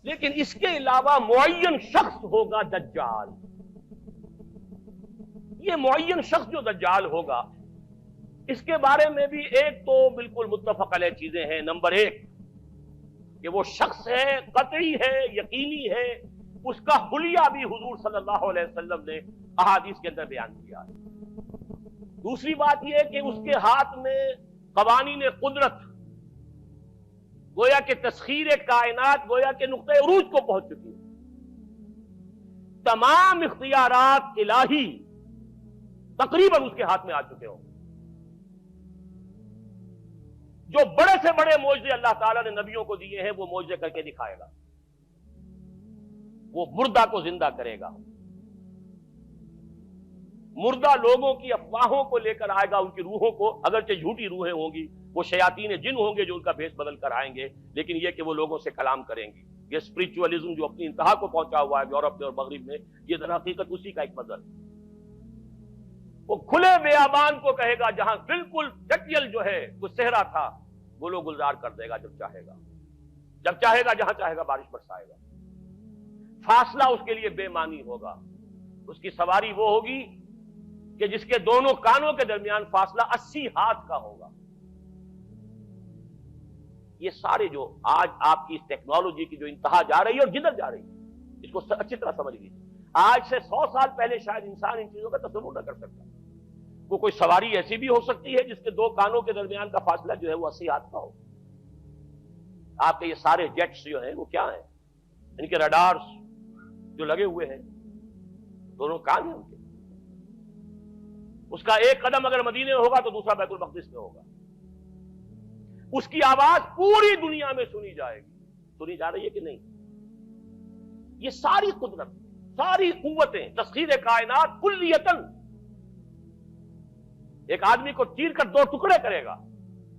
لیکن اس کے علاوہ معین شخص ہوگا دجال. یہ معین شخص جو دجال ہوگا اس کے بارے میں بھی ایک تو بالکل متفق علیہ چیزیں ہیں. نمبر ایک کہ وہ شخص ہے، قطعی ہے، یقینی ہے، اس کا حلیہ بھی حضور صلی اللہ علیہ وسلم نے احادیث کے اندر بیان کیا ہے. دوسری بات یہ کہ اس کے ہاتھ میں قوانین قدرت، گویا کہ تسخیر کائنات گویا کہ نقطۂ عروج کو پہنچ چکی ہے. تمام اختیارات الہی تقریباً اس کے ہاتھ میں آ چکے ہوں. جو بڑے سے بڑے معجزے اللہ تعالیٰ نے نبیوں کو دیے ہیں وہ معجزے کر کے دکھائے گا. وہ مردہ کو زندہ کرے گا، مردہ لوگوں کی افواہوں کو لے کر آئے گا، ان کی روحوں کو، اگرچہ جھوٹی روحیں ہوں گی، وہ شیاطین جن ہوں گے جو ان کا بھیس بدل کر آئیں گے، لیکن یہ کہ وہ لوگوں سے کلام کریں گے. یہ اسپرچولیزم جو اپنی انتہا کو پہنچا ہوا ہے یورپ میں اور مغرب میں، یہ در حقیقت اسی کا ایک مظہر ہے. وہ کھلے بیابان کو کہے گا جہاں بالکل ڈٹیل جو ہے وہ صحرا تھا، گل و گلزار کر دے گا جب چاہے گا، جب چاہے گا جہاں چاہے گا بارش برسائے گا. فاصلہ اس کے لیے بے معنی ہوگا. اس کی سواری وہ ہوگی کہ جس کے دونوں کانوں کے درمیان فاصلہ 80 ہاتھ کا ہوگا. یہ سارے جو آج آپ کی اس ٹیکنالوجی کی جو انتہا جا رہی ہے اور جدھر جا رہی ہے، اس کو اچھی طرح سمجھ لیجیے. آج سے 100 سال پہلے شاید انسان ان چیزوں کا تصور نہ کر سکتا. وہ کوئی سواری ایسی بھی ہو سکتی ہے جس کے دو کانوں کے درمیان کا فاصلہ جو ہے وہ 80 ہاتھ کا ہو. آپ کے یہ سارے جیٹس جو ہیں وہ کیا ہیں؟ ان کے رڈارز جو لگے ہوئے ہیں، دونوں کان ہیں ان کے. اس کا ایک قدم اگر مدینے میں ہوگا تو دوسرا بیت المقدس میں ہوگا. اس کی آواز پوری دنیا میں سنی جائے گی. سنی جا رہی ہے کہ نہیں؟ یہ ساری قدرت، ساری قوتیں، تسخیر کائنات کلیتاً ایک آدمی کو چیر کر دو ٹکڑے کرے گا،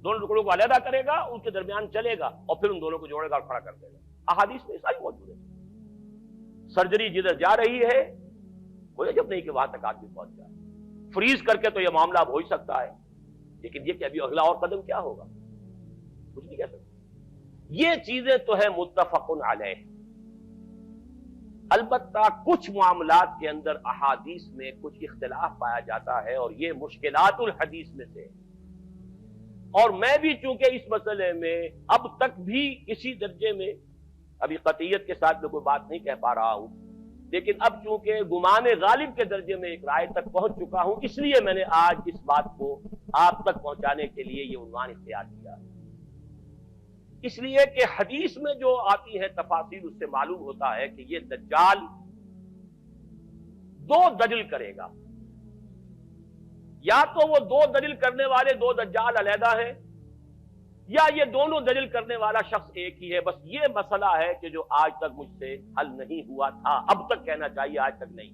دونوں ٹکڑوں کو علیحدہ کرے گا، ان کے درمیان چلے گا اور پھر ان دونوں کو جوڑے گا اور کھڑا کر دے گا. احادیث میں ساری موجود ہے. سرجری جدھر جا رہی ہے کوئی عجب نہیں کہ وہاں تک آدمی پہنچ جائے. فریز کر کے تو یہ معاملہ اب ہو ہی سکتا ہے، لیکن یہ کہ ابھی اگلا اور قدم کیا ہوگا کچھ نہیں کہہ سکتے. یہ چیزیں تو ہے متفق علیہ. البتہ کچھ معاملات کے اندر احادیث میں کچھ اختلاف پایا جاتا ہے اور یہ مشکلات الحدیث میں سے. اور میں بھی چونکہ اس مسئلے میں اب تک بھی کسی درجے میں، ابھی قطعیت کے ساتھ میں کوئی بات نہیں کہہ پا رہا ہوں، لیکن اب چونکہ گمان غالب کے درجے میں ایک رائے تک پہنچ چکا ہوں، اس لیے میں نے آج اس بات کو آپ تک پہنچانے کے لیے یہ عنوان اختیار کیا. اس لیے کہ حدیث میں جو آتی ہے تفاصیل اس سے معلوم ہوتا ہے کہ یہ دجال دو دجل کرے گا. یا تو وہ دو دجل کرنے والے دو دجال علیحدہ ہیں، یا یہ دونوں دجل کرنے والا شخص ایک ہی ہے. بس یہ مسئلہ ہے کہ جو آج تک مجھ سے حل نہیں ہوا تھا، اب تک کہنا چاہیے آج تک نہیں.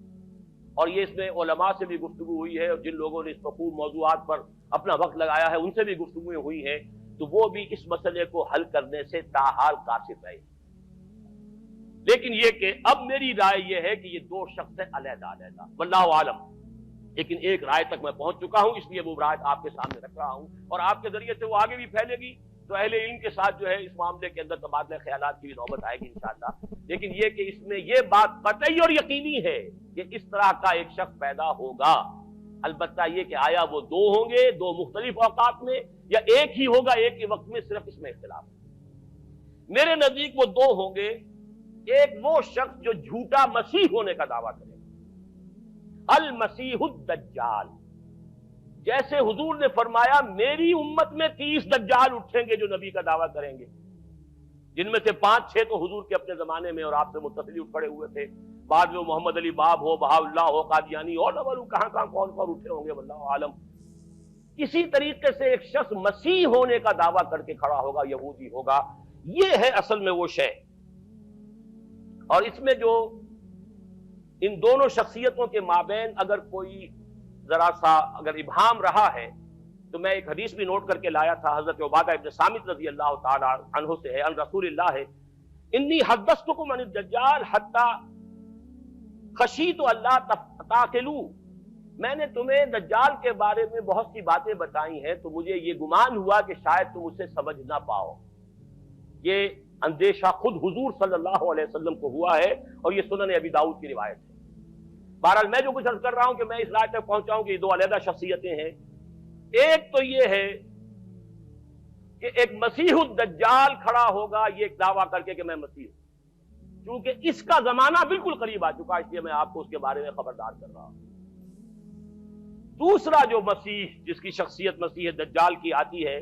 اور یہ اس میں علماء سے بھی گفتگو ہوئی ہے، اور جن لوگوں نے اس مفہوم موضوعات پر اپنا وقت لگایا ہے ان سے بھی گفتگویں ہوئی ہیں، تو وہ بھی اس مسئلے کو حل کرنے سے تاحال قاصر رہے. لیکن یہ کہ اب میری رائے یہ ہے کہ یہ دو شخص ہیں علیحدہ علیحدہ، واللہ عالم. لیکن ایک رائے تک میں پہنچ چکا ہوں، اس لیے وہ رائے آپ کے سامنے رکھ رہا ہوں، اور آپ کے ذریعے سے وہ آگے بھی پھیلے گی تو اہل علم کے ساتھ جو ہے اس معاملے کے اندر تبادلہ خیالات کی بھی نوبت آئے گی انشاءاللہ. لیکن یہ کہ اس میں یہ بات قطعی اور یقینی ہے کہ اس طرح کا ایک شخص پیدا ہوگا. البتہ یہ کہ آیا وہ دو ہوں گے دو مختلف اوقات میں، یا ایک ہی ہوگا ایک ہی وقت میں، صرف اس میں اختلاف ہے. میرے نزدیک وہ دو ہوں گے. ایک وہ شخص جو جھوٹا مسیح ہونے کا دعویٰ کرے گا، المسیح الدجال. جیسے حضور نے فرمایا میری امت میں 30 دجال اٹھیں گے جو نبی کا دعویٰ کریں گے، جن میں سے 5-6 تو حضور کے اپنے زمانے میں اور آپ سے متصل اٹھ کھڑے ہوئے تھے. بعد میں محمد علی باب ہو، بہا اللہ ہو، قادیانی اور نہ معلوم کہاں کہاں کون کون اٹھے ہوں گے، واللہ عالم. کسی طریقے سے ایک شخص مسیح ہونے کا دعویٰ کر کے کھڑا ہوگا، یہودی ہوگا. یہ ہے اصل میں وہ شے. اور اس میں جو ان دونوں شخصیتوں کے مابین اگر کوئی ذرا سا اگر ابہام رہا ہے تو میں ایک حدیث بھی نوٹ کر کے لایا تھا، حضرت عبادہ ابن صامت رضی اللہ تعالی عنہ سے ہے، عن رسول اللہ ہے، انی حدثتکم عن الدجال حتی خشیت اللہ تعقلوا. میں نے تمہیں دجال کے بارے میں بہت سی باتیں بتائی ہیں تو مجھے یہ گمان ہوا کہ شاید تم اسے سمجھ نہ پاؤ. یہ اندیشہ خود حضور صلی اللہ علیہ وسلم کو ہوا ہے، اور یہ سنن ابی داؤد کی روایت ہے۔ بہرحال میں جو کچھ عرض کر رہا ہوں کہ میں اس رائے تک پہنچاؤں کہ یہ دو علیحدہ شخصیتیں ہیں۔ ایک تو یہ ہے کہ ایک مسیح الدجال کھڑا ہوگا یہ ایک دعویٰ کر کے کہ میں مسیح ہوں، کیونکہ اس کا زمانہ بالکل قریب آ چکا، اس لیے میں آپ کو اس کے بارے میں خبردار کر رہا ہوں۔ دوسرا جو مسیح جس کی شخصیت مسیح دجال کی آتی ہے،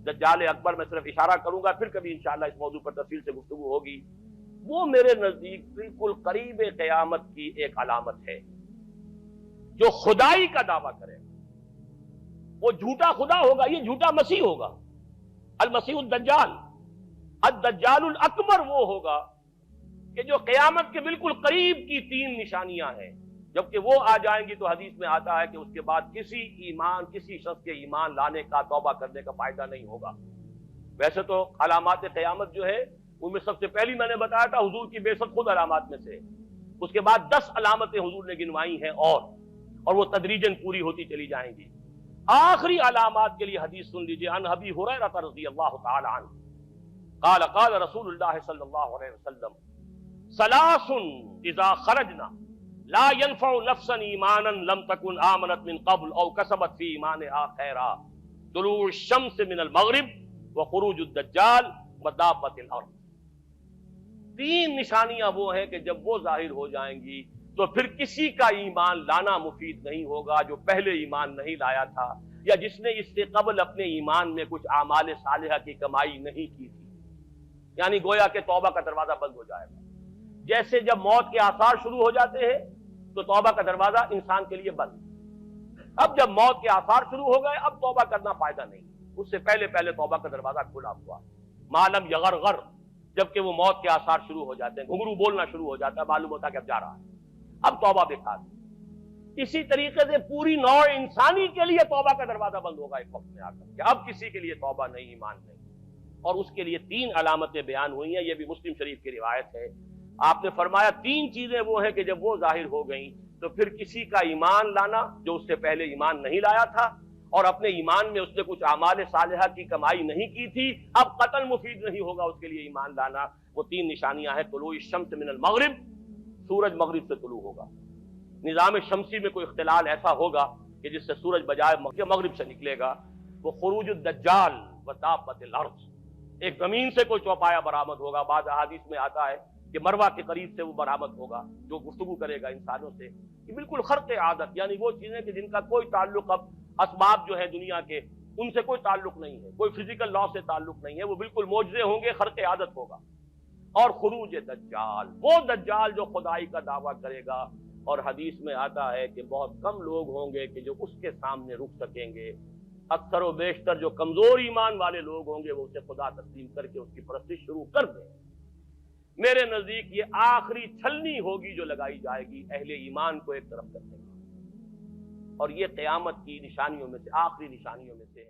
دجال اکبر، میں صرف اشارہ کروں گا، پھر کبھی انشاءاللہ اس موضوع پر تفصیل سے گفتگو ہوگی، وہ میرے نزدیک بالکل قریب قیامت کی ایک علامت ہے۔ جو خدائی کا دعویٰ کرے وہ جھوٹا خدا ہوگا، یہ جھوٹا مسیح ہوگا، المسیح الدجال۔ الدجال الاکبر وہ ہوگا کہ جو قیامت کے بالکل قریب کی تین نشانیاں ہیں، جبکہ وہ آ جائیں گی تو حدیث میں آتا ہے کہ اس کے بعد کسی شخص کے ایمان لانے کا، توبہ کرنے کا فائدہ نہیں ہوگا۔ ویسے تو علامات قیامت جو ہے ان میں سب سے پہلی میں نے بتایا تھا حضور کی بعثت خود علامات میں سے، اس کے بعد 10 علامتیں حضور نے گنوائی ہیں، اور وہ تدریجاً پوری ہوتی چلی جائیں گی۔ آخری علامات کے لیے حدیث سن لیجئے، عن ابی ہریرہ رضی اللہ تعالی عنہ قال قال رسول اللہ صلی اللہ علیہ وسلم ثلاث اذا خرجنا لا ينفع نفسا ایمانا لم تكن آمنت من قبل او کسبت فی ایمانها خیرا، طلوع الشمس من المغرب وخروج الدجال ودابۃ الارض۔ تین نشانیاں وہ ہیں کہ جب وہ ظاہر ہو جائیں گی تو پھر کسی کا ایمان لانا مفید نہیں ہوگا جو پہلے ایمان نہیں لایا تھا، یا جس نے اس سے قبل اپنے ایمان میں کچھ اعمال صالحہ کی کمائی نہیں کی تھی۔ یعنی گویا کہ توبہ کا دروازہ بند ہو جائے گا۔ جیسے جب موت کے آثار شروع ہو جاتے ہیں تو توبہ کا دروازہ انسان کے لیے بند۔ اب جب موت کے آثار شروع ہو گئے اب توبہ کرنا فائدہ نہیں، اس سے پہلے توبہ کا دروازہ کھلا ہوا، معلوم یغرغر، جبکہ وہ موت کے آثار شروع ہو جاتے ہیں، گھنگرو بولنا شروع ہو جاتا ہے، معلوم ہوتا ہے کہ اب جا رہا ہے، اب توبہ بیکار۔ اسی طریقے سے پوری نوع انسانی کے لیے توبہ کا دروازہ بند ہوگا ایک وقت میں آ کر کہ اب کسی کے لیے توبہ نہیں، ایمان نہیں، اور اس کے لیے تین علامتیں بیان ہوئی ہیں، یہ بھی مسلم شریف کی روایت ہے۔ آپ نے فرمایا تین چیزیں وہ ہیں کہ جب وہ ظاہر ہو گئیں تو پھر کسی کا ایمان لانا جو اس سے پہلے ایمان نہیں لایا تھا، اور اپنے ایمان میں اس نے کچھ اعمال صالحہ کی کمائی نہیں کی تھی، اب قتل مفید نہیں ہوگا اس کے لیے ایمان لانا۔ وہ تین نشانیاں ہیں، طلوع الشمس من المغرب، سورج مغرب سے طلوع ہوگا، نظام شمسی میں کوئی اختلال ایسا ہوگا کہ جس سے سورج بجائے مغرب سے نکلے گا، وہ خروج الدجال ودابۃ الارض، ایک زمین سے کوئی چوپایا برآمد ہوگا، بعض احادیث میں آتا ہے کہ مروہ کے قریب سے وہ برآمد ہوگا جو گفتگو کرے گا انسانوں سے، کہ بالکل خرق عادت، یعنی وہ چیزیں کہ جن کا کوئی تعلق اب اسباب جو ہے دنیا کے ان سے کوئی تعلق نہیں ہے، کوئی فزیکل لا سے تعلق نہیں ہے، وہ بالکل معجزے ہوں گے، خرق عادت ہوگا۔ اور خروج دجال، وہ دجال جو خدائی کا دعویٰ کرے گا، اور حدیث میں آتا ہے کہ بہت کم لوگ ہوں گے کہ جو اس کے سامنے رک سکیں گے، اکثر و بیشتر جو کمزور ایمان والے لوگ ہوں گے وہ اسے خدا تسلیم کر کے اس کی پرستش شروع کر دیں۔ میرے نزدیک یہ آخری چھلنی ہوگی جو لگائی جائے گی اہل ایمان کو ایک طرف کرنے کی، اور یہ قیامت کی نشانیوں میں سے، آخری نشانیوں میں سے ہے۔